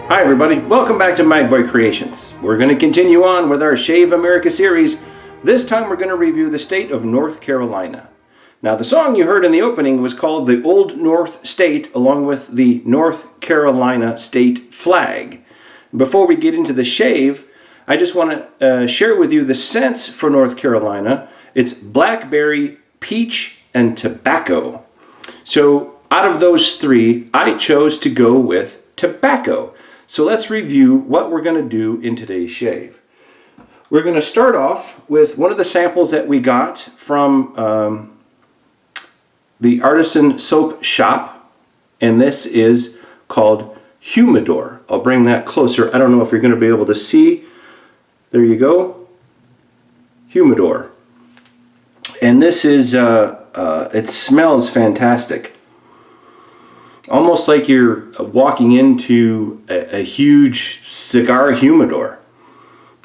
Hi everybody, welcome back to Magboy Creations. We're going to continue on with our Shave America series. This time we're going to review the state of North Carolina. Now the song you heard in the opening was called the Old North State, along with the North Carolina state flag. Before we get into the shave, I just want to share with you the scents for North Carolina. It's blackberry, peach, and tobacco. So out of those three, I chose to go with tobacco. So let's review what we're going to do in today's shave. We're going to start off with one of the samples that we got from the Artisan soap shop, and this is called Humidor. I'll bring that closer. I don't know if you're going to be able to see. There you go. Humidor. And this is, it smells fantastic. Almost like you're walking into a huge cigar humidor.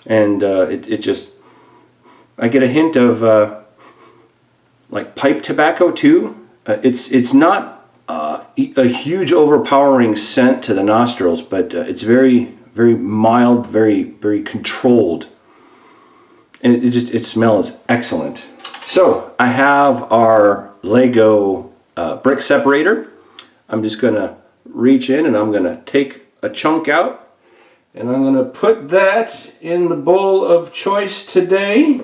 And it just, I get a hint of like pipe tobacco too. It's not a huge overpowering scent to the nostrils, but it's very, very mild, very controlled. And it smells excellent. So I have our Lego brick separator. I'm just going to reach in and I'm going to take a chunk out and I'm going to put that in the bowl of choice today,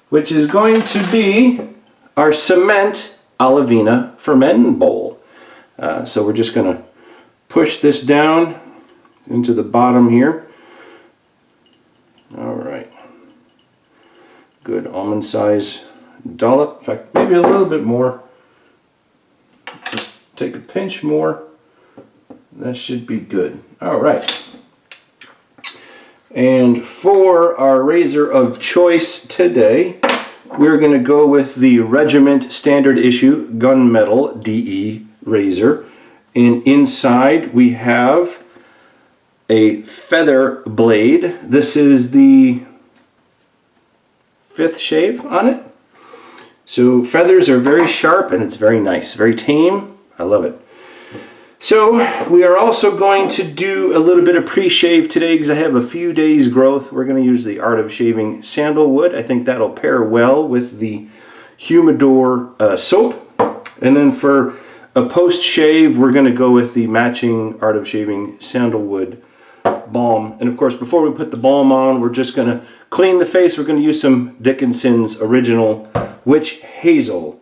which is going to be our cement Olivina fermenting bowl. So we're just going to push this down into the bottom here. All right. Good almond size dollop. In fact, maybe a little bit more. Just take a pinch more. That should be good. All right. And for our razor of choice today, we're going to go with the Regiment Standard Issue Gunmetal DE razor. And inside we have a feather blade. This is the 5th shave on it. So feathers are very sharp and it's very nice, very tame. I love it. So we are also going to do a little bit of pre-shave today because I have a few days growth. We're going to use the Art of Shaving Sandalwood. I think that'll pair well with the Humidor soap. And then for a post-shave, we're going to go with the matching Art of Shaving Sandalwood balm. And of course, before we put the balm on, we're just going to clean the face. We're going to use some Dickinsons original Witch Hazel.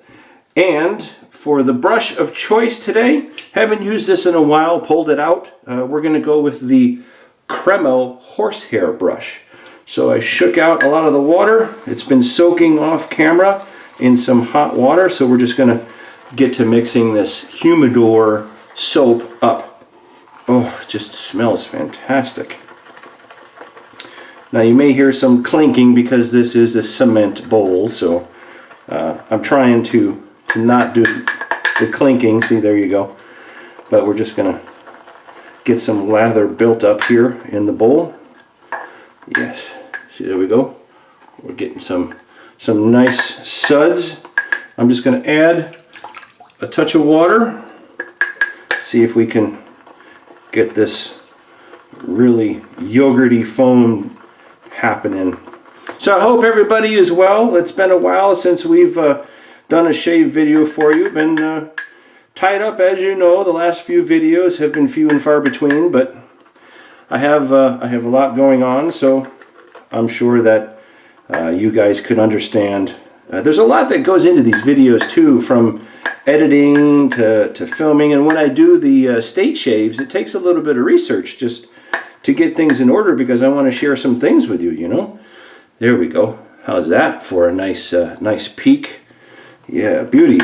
And for the brush of choice today, haven't used this in a while, pulled it out. We're going to go with the Cremo horsehair brush. So I shook out a lot of the water. It's been soaking off camera in some hot water. So we're just going to get to mixing this Humidor soap up. Oh, it just smells fantastic. Now you may hear some clinking because this is a cement bowl. So I'm trying to not do the clinking. See, there you go. But we're just gonna get some lather built up here in the bowl. Yes, see, there we go. We're getting some nice suds. I'm just gonna add a touch of water. See if we can get this really yogurty foam happening. So I hope everybody is well. It's been a while since we've done a shave video for you. Been tied up, as you know. The last few videos have been few and far between, but I have a lot going on, so I'm sure that you guys could understand. There's a lot that goes into these videos too, from editing to filming, and when I do the state shaves, it takes a little bit of research just to get things in order because I want to share some things with you, you know. There we go. How's that for a nice nice peek? Yeah, beauty.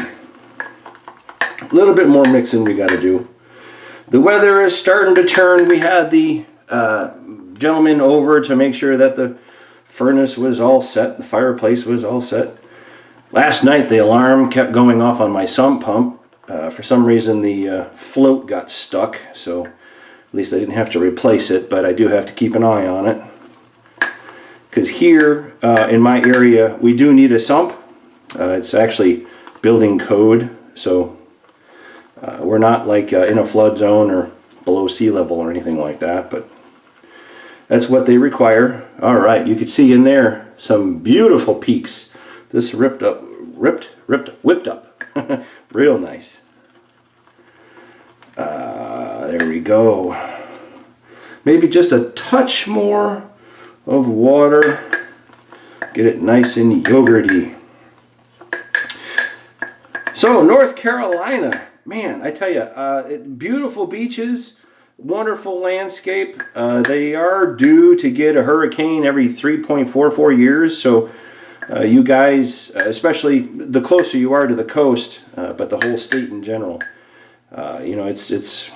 A little bit more mixing we got to do. The weather is starting to turn. We had the gentleman over to make sure that the furnace was all set, the fireplace was all set. Last night the alarm kept going off on my sump pump. For some reason the float got stuck, so at least I didn't have to replace it, but I do have to keep an eye on it. Because here in my area we do need a sump. It's actually building code, so we're not like in a flood zone or below sea level or anything like that, but that's what they require. All right, you can see in there some beautiful peaks. This whipped up. Real nice. There we go. Maybe just a touch more of water. Get it nice and yogurty. So, North Carolina, man, I tell you, beautiful beaches, wonderful landscape. They are due to get a hurricane every 3.44 years, so you guys, especially the closer you are to the coast, but the whole state in general, you know, it's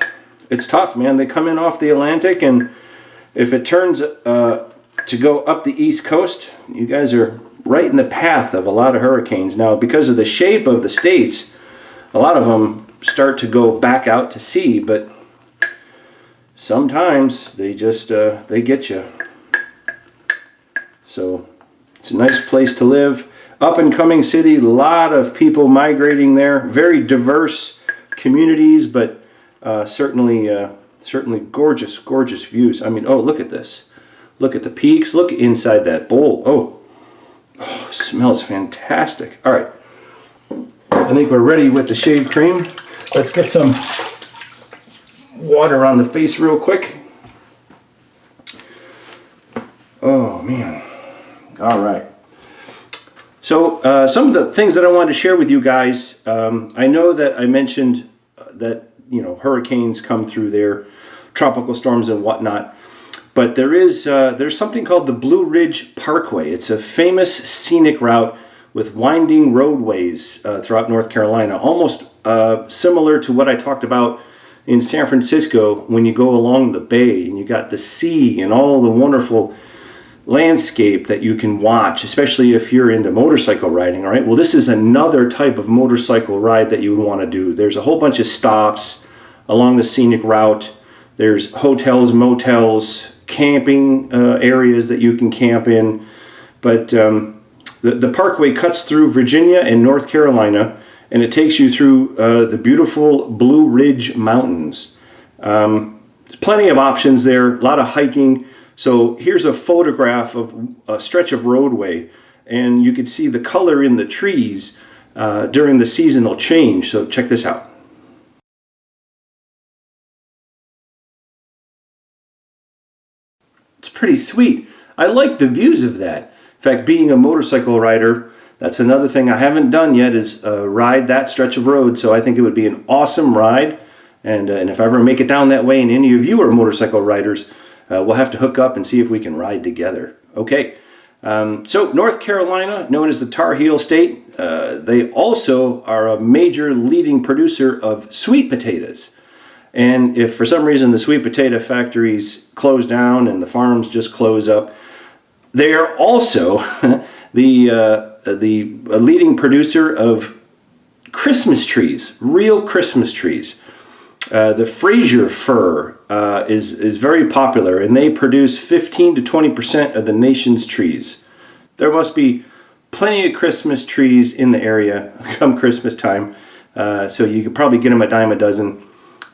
tough, man. They come in off the Atlantic, and if it turns to go up the East Coast, you guys are right in the path of a lot of hurricanes. Now, because of the shape of the states, a lot of them start to go back out to sea, but sometimes they just, they get you. So it's a nice place to live. Up and coming city, a lot of people migrating there. Very diverse communities, but certainly gorgeous, gorgeous views. I mean, oh, look at this. Look at the peaks. Look inside that bowl. Oh, smells fantastic. All right. I think we're ready with the shave cream. Let's get some water on the face real quick. Oh, man. All right. So some of the things that I wanted to share with you guys, I know that I mentioned that, you know, hurricanes come through there, tropical storms and whatnot. But there's something called the Blue Ridge Parkway. It's a famous scenic route with winding roadways throughout North Carolina, almost similar to what I talked about in San Francisco when you go along the bay and you got the sea and all the wonderful landscape that you can watch, especially if you're into motorcycle riding. All right, well, this is another type of motorcycle ride that you would want to do. There's a whole bunch of stops along the scenic route. There's hotels, motels, camping areas that you can camp in, but the parkway cuts through Virginia and North Carolina, and it takes you through the beautiful Blue Ridge Mountains. There's plenty of options there, a lot of hiking. So here's a photograph of a stretch of roadway, and you can see the color in the trees during the seasonal change. So check this out. It's pretty sweet. I like the views of that. In fact, being a motorcycle rider, that's another thing I haven't done yet, is ride that stretch of road. So I think it would be an awesome ride. And if I ever make it down that way and any of you are motorcycle riders, we'll have to hook up and see if we can ride together. Okay. So North Carolina, known as the Tar Heel State, they also are a major leading producer of sweet potatoes. And if for some reason the sweet potato factories close down and the farms just close up, they are also the leading producer of Christmas trees, real Christmas trees. The Fraser fir is very popular, and they produce 15 to 20% of the nation's trees. There must be plenty of Christmas trees in the area come Christmas time, so you could probably get them a dime a dozen.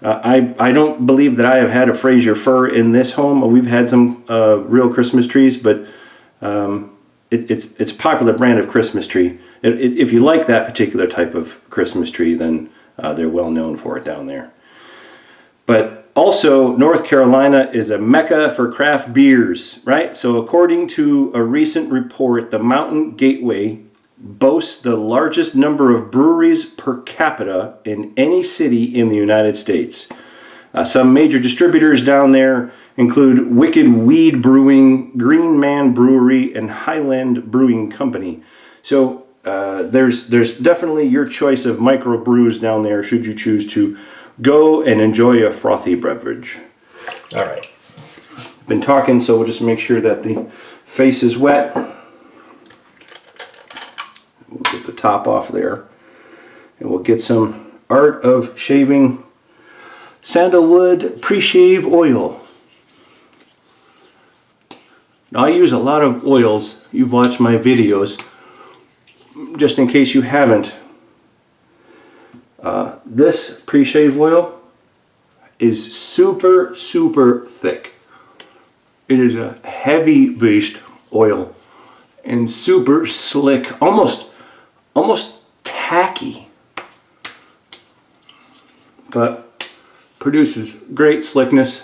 I don't believe that I have had a Fraser fir in this home. We've had some real Christmas trees, but it's a popular brand of Christmas tree. If you like that particular type of Christmas tree, then they're well known for it down there. But also, North Carolina is a mecca for craft beers, right? So according to a recent report, the Mountain Gateway boasts the largest number of breweries per capita in any city in the United States. Some major distributors down there include Wicked Weed Brewing, Green Man Brewery, and Highland Brewing Company. So there's definitely your choice of microbrews down there should you choose to go and enjoy a frothy beverage. All right. Been talking, so we'll just make sure that the face is wet. We'll get the top off there. And we'll get some Art of Shaving Sandalwood Preshave oil. Now, I use a lot of oils. You've watched my videos. Just in case you haven't, this Preshave oil is super, super thick. It is a heavy based oil and super slick, almost tacky, but produces great slickness.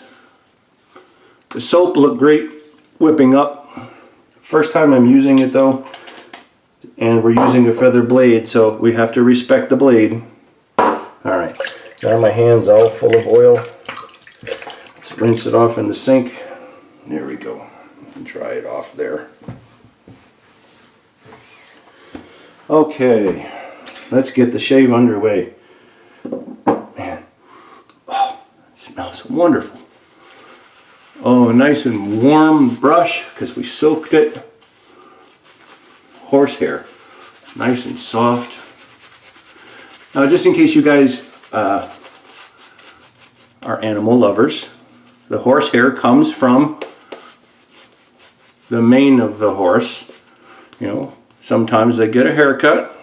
The soap looked great whipping up. First time I'm using it though, and we're using a feather blade, so we have to respect the blade. Alright, now my hand's all full of oil. Let's rinse it off in the sink. There we go. And dry it off there. Okay, let's get the shave underway. Man, oh, it smells wonderful. Oh, nice and warm brush because we soaked it. Horsehair, nice and soft. Now, just in case you guys are animal lovers, the horsehair comes from the mane of the horse. You know, sometimes they get a haircut.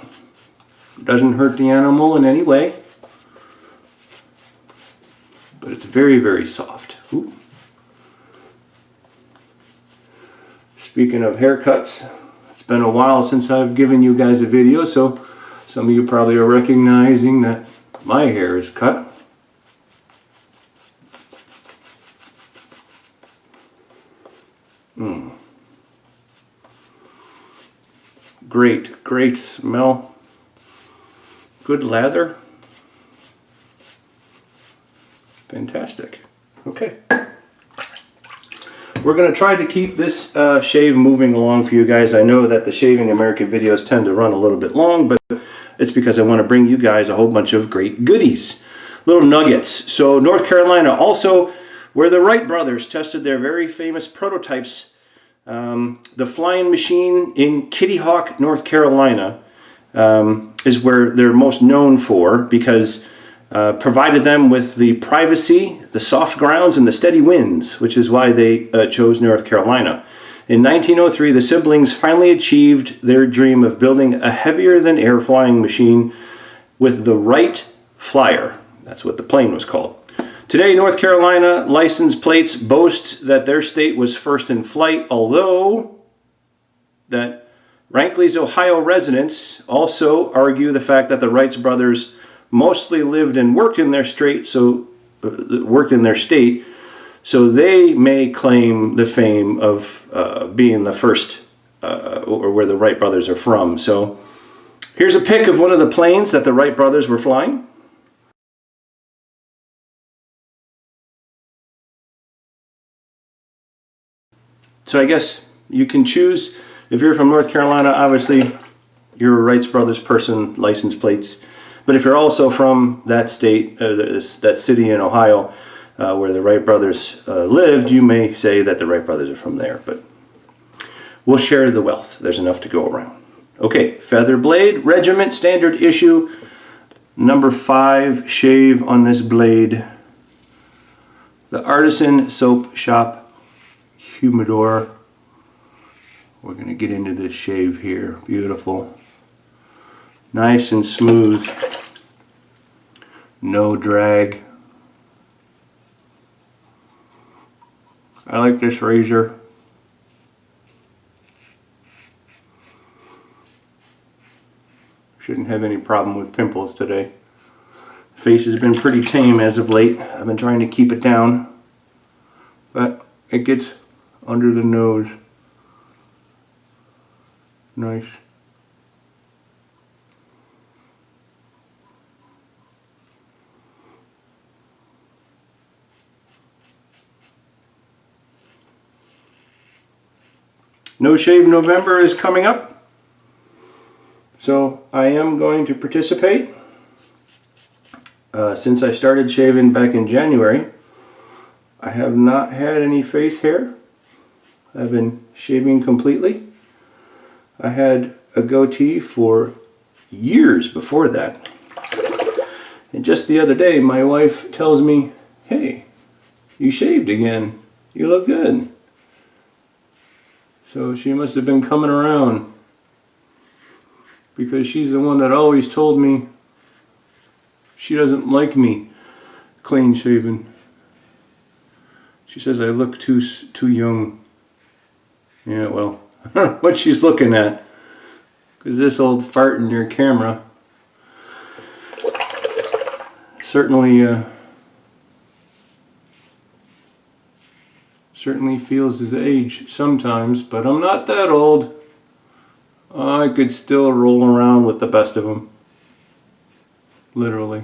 It doesn't hurt the animal in any way, but it's very, very soft. Ooh. Speaking of haircuts, it's been a while since I've given you guys a video, so some of you probably are recognizing that my hair is cut. Great, great smell. Good lather. Fantastic. Okay. We're going to try to keep this shave moving along for you guys. I know that the Shaving American videos tend to run a little bit long, but it's because I want to bring you guys a whole bunch of great goodies. Little nuggets. So North Carolina, also where the Wright brothers tested their very famous prototypes. The flying machine in Kitty Hawk, North Carolina is where they're most known for, because provided them with the privacy, the soft grounds, and the steady winds, which is why they chose North Carolina. In 1903, the siblings finally achieved their dream of building a heavier-than-air flying machine with the Wright Flyer. That's what the plane was called. Today, North Carolina license plates boast that their state was first in flight, although that Rankley's Ohio residents also argue the fact that the Wright brothers mostly lived and worked in their state, so they may claim the fame of being the first, or where the Wright brothers are from. So here's a pic of one of the planes that the Wright brothers were flying. So I guess you can choose, if you're from North Carolina, obviously you're a Wright brothers person, license plates. But if you're also from that state, that city in Ohio, where the Wright brothers lived, you may say that the Wright brothers are from there. But we'll share the wealth. There's enough to go around. Okay, feather blade, Regiment, standard issue, number 5 shave on this blade. The Artisan Soap Shop Humidor. We're going to get into this shave here. Beautiful. Nice and smooth. No drag. I like this razor. Shouldn't have any problem with pimples today. Face has been pretty tame as of late. I've been trying to keep it down, but it gets under the nose. Nice. No Shave November is coming up, so I am going to participate. Since I started shaving back in January, I have not had any face hair. I've been shaving completely. I had a goatee for years before that. And just the other day, my wife tells me, "Hey, you shaved again. You look good." So she must have been coming around, because she's the one that always told me she doesn't like me clean shaven. She says I look too young. Yeah, well, what she's looking at. Because this old fart in your camera certainly feels his age sometimes, but I'm not that old. I could still roll around with the best of them. Literally.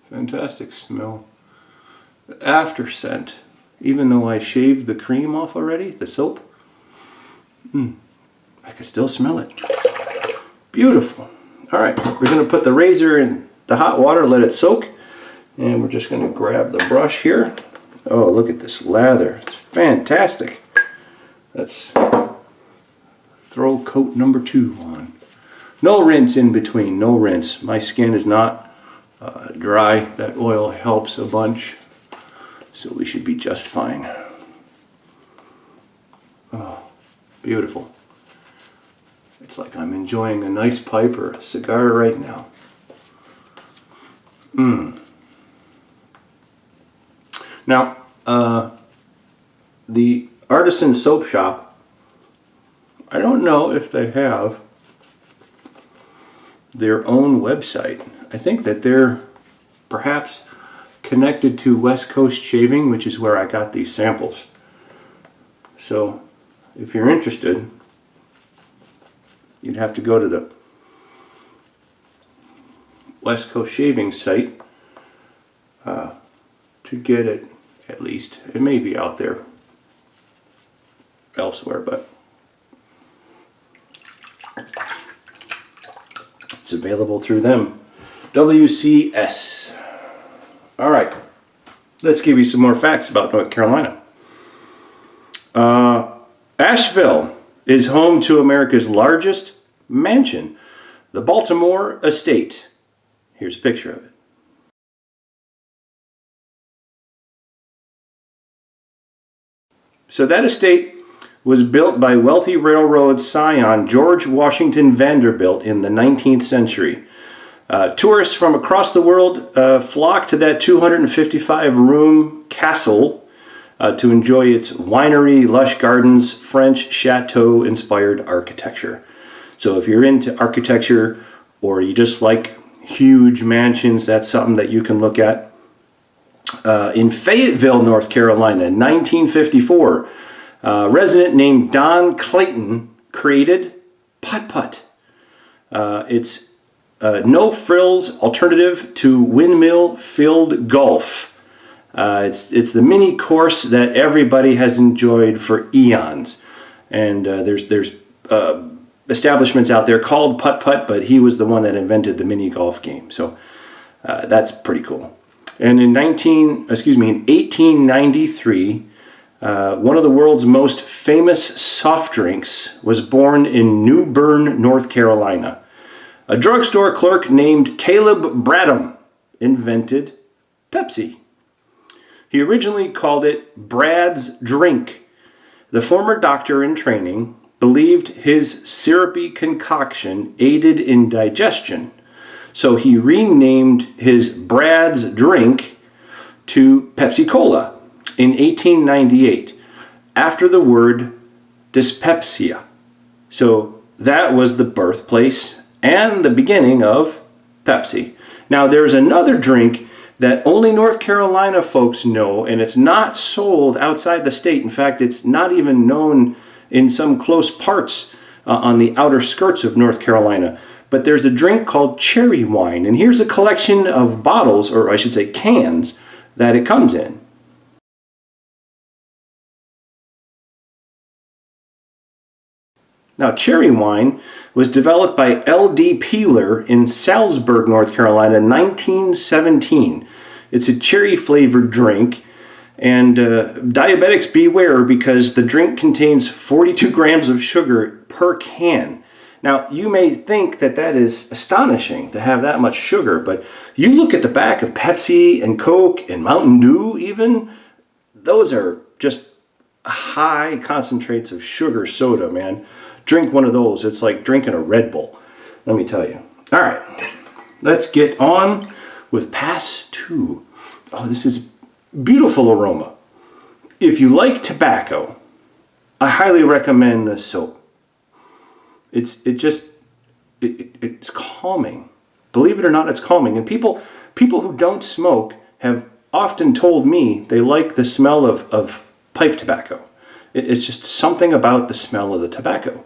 Fantastic smell. The after scent, even though I shaved the cream off already, the soap, I can still smell it. Beautiful. All right, we're going to put the razor in the hot water, let it soak, and we're just going to grab the brush here. Oh, look at this lather. It's fantastic. Let's throw coat number 2 on. No rinse in between, no rinse. My skin is not dry. That oil helps a bunch, so we should be just fine. Oh, beautiful. It's like I'm enjoying a nice pipe or a cigar right now. Now, the Artisan soap shop, I don't know if they have their own website. I think that they're perhaps connected to West Coast Shaving, which is where I got these samples. So if you're interested, you'd have to go to the West Coast Shaving site to get it, at least. It may be out there elsewhere, but it's available through them. WCS. All right, let's give you some more facts about North Carolina. Asheville is home to America's largest mansion, the Baltimore Estate. Here's a picture of it. So that estate was built by wealthy railroad scion George Washington Vanderbilt in the 19th century. Tourists from across the world flock to that 255-room castle to enjoy its winery, lush gardens, French chateau-inspired architecture. So if you're into architecture or you just like huge mansions, that's something that you can look at. In Fayetteville, North Carolina, in 1954, a resident named Don Clayton created putt-putt. It's no-frills alternative to windmill-filled golf. It's the mini course that everybody has enjoyed for eons. And there's establishments out there called putt-putt, but he was the one that invented the mini golf game. So that's pretty cool. And in 1893, one of the world's most famous soft drinks was born in New Bern, North Carolina. A drugstore clerk named Caleb Bradham invented Pepsi. He originally called it Brad's Drink. The former doctor in training believed his syrupy concoction aided in digestion, so he renamed his Brad's Drink to Pepsi Cola in 1898 after the word dyspepsia. So that was the birthplace and the beginning of Pepsi. Now there's another drink that only North Carolina folks know, and it's not sold outside the state. In fact, it's not even known in some close parts on the outer skirts of North Carolina. But there's a drink called cherry wine, and here's a collection of bottles, or I should say cans, that it comes in. Now, cherry wine was developed by L.D. Peeler in Salisbury, North Carolina in 1917. It's a cherry-flavored drink, and diabetics beware because the drink contains 42 grams of sugar per can. Now, you may think that that is astonishing to have that much sugar, but you look at the back of Pepsi and Coke and Mountain Dew even, those are just high concentrates of sugar soda, man. Drink one of those, it's like drinking a Red Bull, let me tell you. All right, let's get on with pass 2. Oh, this is beautiful aroma. If you like tobacco, I highly recommend this soap. It's calming. Believe it or not, it's calming. And people who don't smoke have often told me they like the smell of pipe tobacco. It's just something about the smell of the tobacco.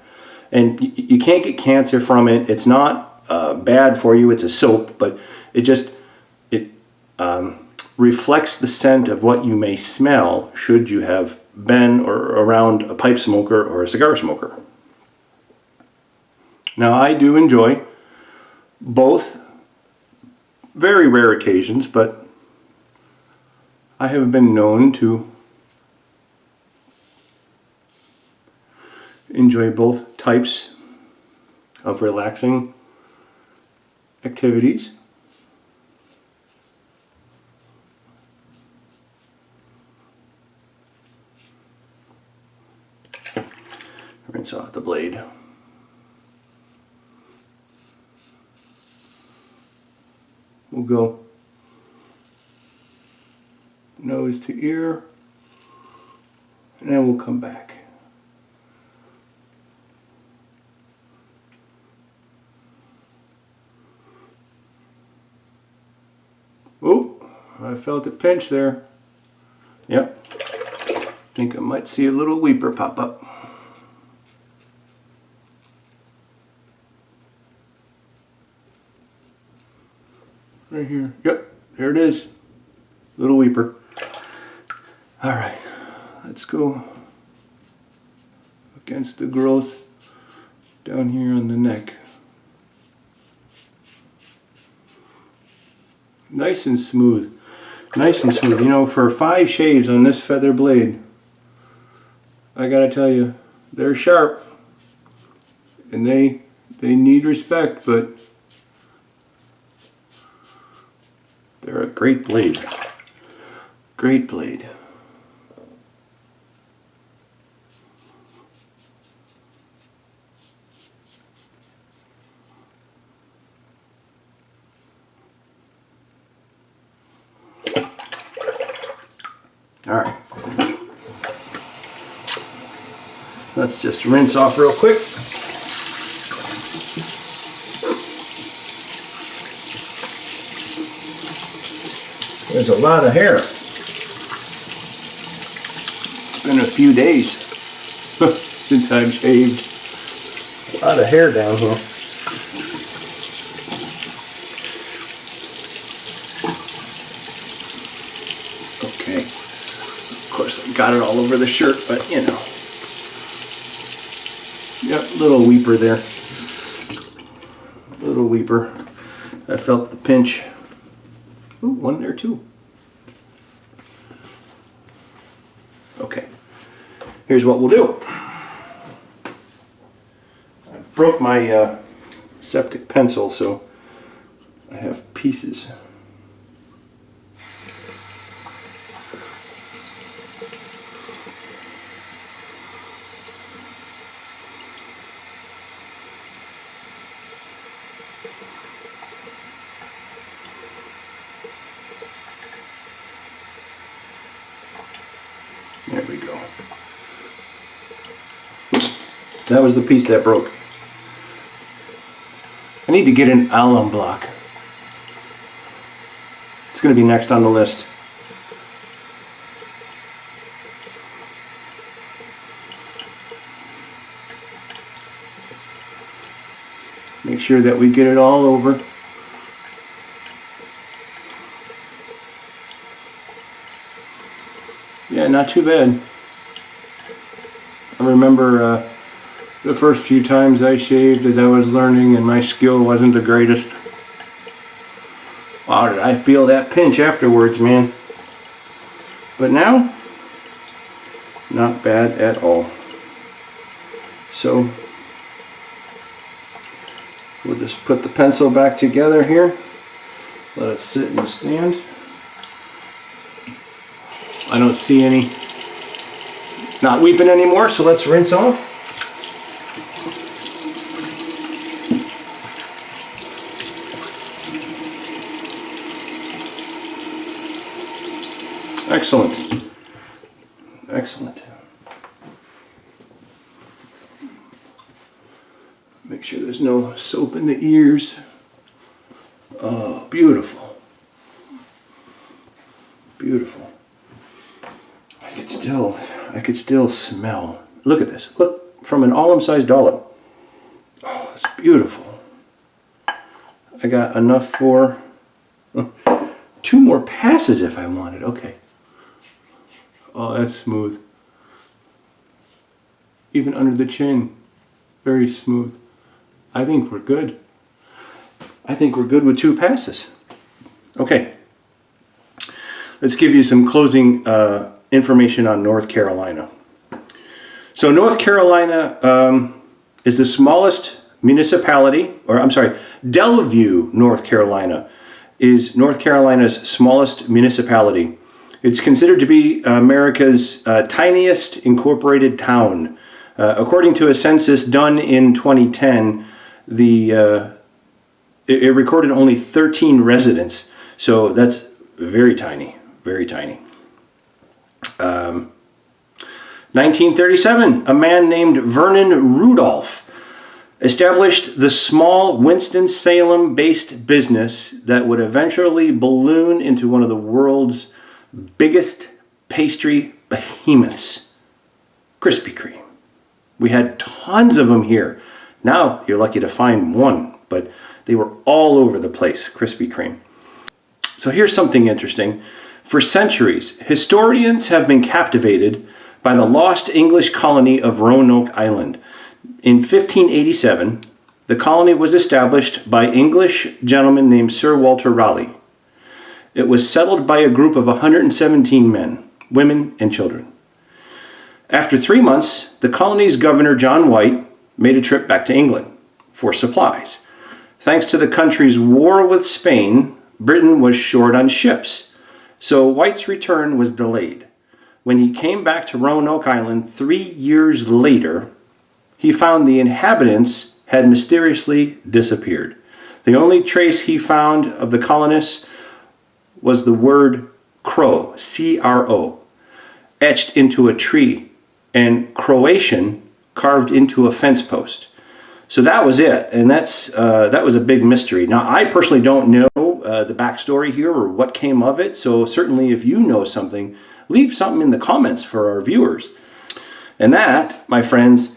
And you can't get cancer from it. It's not bad for you. It's a soap, but it reflects the scent of what you may smell should you have been or around a pipe smoker or a cigar smoker. Now, I do enjoy both. Very rare occasions, but I have been known to enjoy both types of relaxing activities. Rinse off the blade. We'll go nose to ear, and then we'll come back. Oh, I felt a pinch there. Yep. Think I might see a little weeper pop up. Right here. Yep, there it is. Little weeper. All right, let's go against the growth down here on the neck. Nice and smooth. Nice and smooth. You know, for 5 shaves on this feather blade, I gotta tell you, they're sharp. And they need respect, but they're a great blade. Great blade. All right. Let's just rinse off real quick. There's a lot of hair. It's been a few days since I've shaved. A lot of hair down here. Okay. Of course, I've got it all over the shirt, but you know. Yep, little weeper there. Little weeper. I felt the pinch. Ooh, one there too. Okay, here's what we'll do. I broke my septic pencil, so I have pieces. There we go. That was the piece that broke. I need to get an alum block. It's going to be next on the list. Make sure that we get it all over. Yeah, not too bad. I remember the first few times I shaved as I was learning and my skill wasn't the greatest. Wow, did I feel that pinch afterwards, man. But now, not bad at all. So, we'll just put the pencil back together here. Let it sit in the stand. I don't see any, not weeping anymore, so let's rinse off. Excellent. Excellent. Make sure there's no soap in the ears. Oh, beautiful. Beautiful. I could still smell. Look at this. Look, from an almond-sized dollop. Oh, it's beautiful. I got enough for 2 more passes if I wanted. Okay. Oh, that's smooth. Even under the chin. Very smooth. I think we're good. I think we're good with 2 passes. Okay. Let's give you some closing information on North Carolina. So North Carolina is the smallest municipality, or I'm sorry, Delview, North Carolina is North Carolina's smallest municipality. It's considered to be America's tiniest incorporated town. According to a census done in 2010, it recorded only 13 residents. So that's very tiny, very tiny. 1937, a man named Vernon Rudolph established the small Winston-Salem-based business that would eventually balloon into one of the world's biggest pastry behemoths, Krispy Kreme. We had tons of them here. Now you're lucky to find one, but they were all over the place, Krispy Kreme. So here's something interesting. For centuries, historians have been captivated by the lost English colony of Roanoke Island. In 1587, the colony was established by English gentleman named Sir Walter Raleigh. It was settled by a group of 117 men, women, and children. After 3 months, the colony's governor, John White, made a trip back to England for supplies. Thanks to the country's war with Spain, Britain was short on ships, so White's return was delayed. When he came back to Roanoke Island 3 years later, he found the inhabitants had mysteriously disappeared. The only trace he found of the colonists was the word crow, C-R-O, etched into a tree, and Croatian carved into a fence post. So that was it, and that was a big mystery. Now, I personally don't know the backstory here or what came of it, so certainly if you know something, leave something in the comments for our viewers. And that, my friends,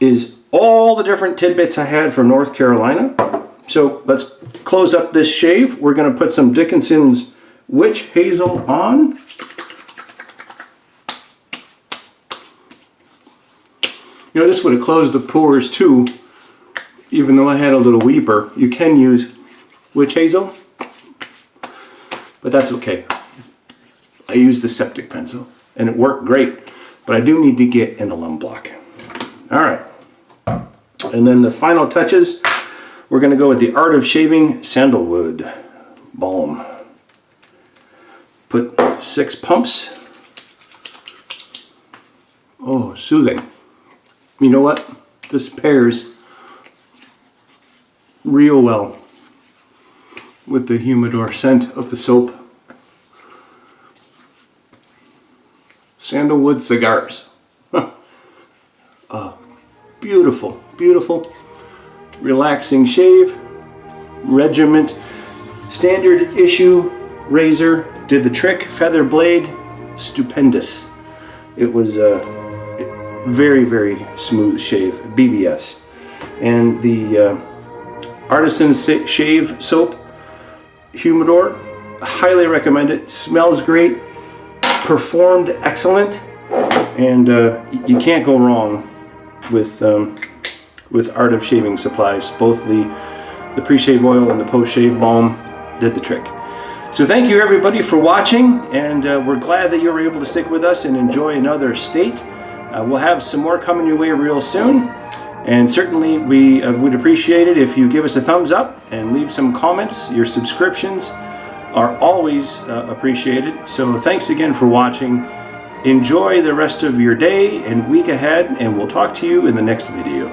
is all the different tidbits I had from North Carolina. So let's close up this shave. We're going to put some Dickinsons Witch Hazel on. You know, this would have closed the pores too, even though I had a little weeper. You can use Witch Hazel, but that's okay. I used the septic pencil and it worked great, but I do need to get in the lum block. All right. And then the final touches, we're going to go with the Art of Shaving Sandalwood Balm. Put 6 pumps. Oh, soothing. You know what? This pairs real well with the Humidor scent of the soap. Sandalwood cigars. Beautiful, beautiful, relaxing shave. Regiment standard issue razor did the trick. Feather blade, stupendous. It was a very, very smooth shave, BBS. And the Artisan shave soap, Humidor, highly recommend it. Smells great, performed excellent, and you can't go wrong with Art of Shaving supplies. Both the pre-shave oil and the post-shave balm did the trick. So thank you everybody for watching, and we're glad that you were able to stick with us and enjoy another state. We'll have some more coming your way real soon, and certainly we would appreciate it if you give us a thumbs up and leave some comments. Your subscriptions are always appreciated. So thanks again for watching. Enjoy the rest of your day and week ahead, and we'll talk to you in the next video.